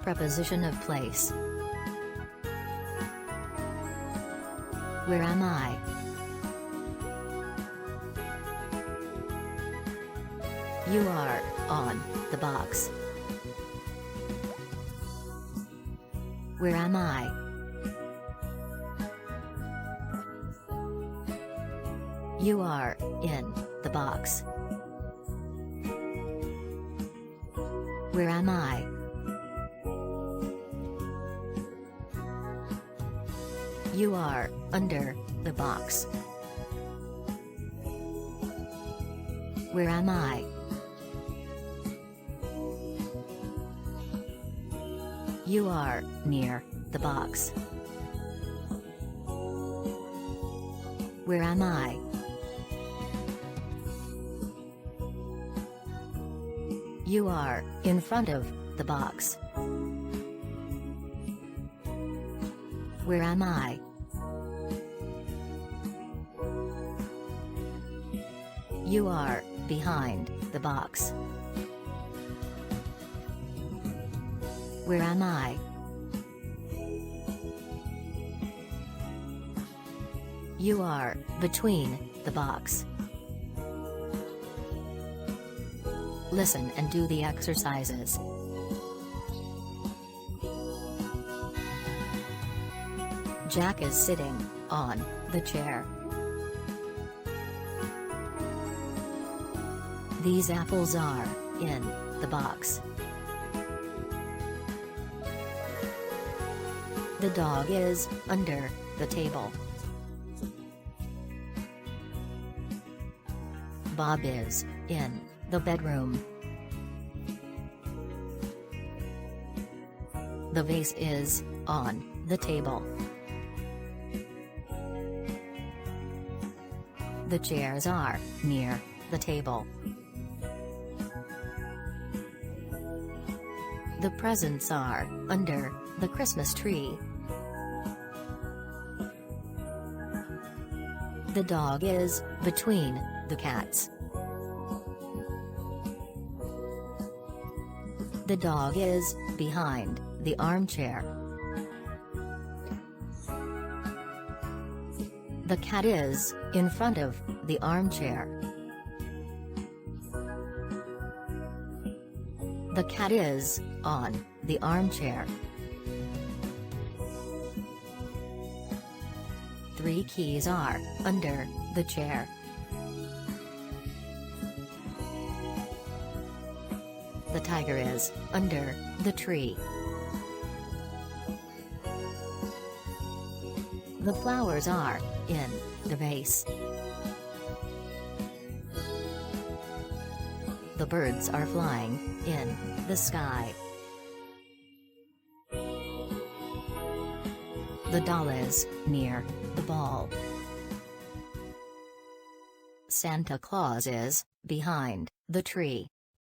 Preposition of place. Where am I? You are on the box. Where am I? You are in the box. Where am I? You are under the box. Where am I? You are near the box. Where am I? You are in front of the box. Where am I? You are behind the box. Where am I? You are between the box. Listen and do the exercises. Jack is sitting on the chair. These apples are in the box. The dog is under the table. Bob is in the bedroom. The vase is on the table. The chairs are near the table. The presents are under the Christmas tree. The dog is between the cats. The dog is behind the armchair. The cat is in front of the armchair. The cat is on the armchair. 3 keys are under the chair. The tiger is under the tree. The flowers are in the vase. The birds are flying in the sky. The doll is near the ball. Santa Claus is behind the tree.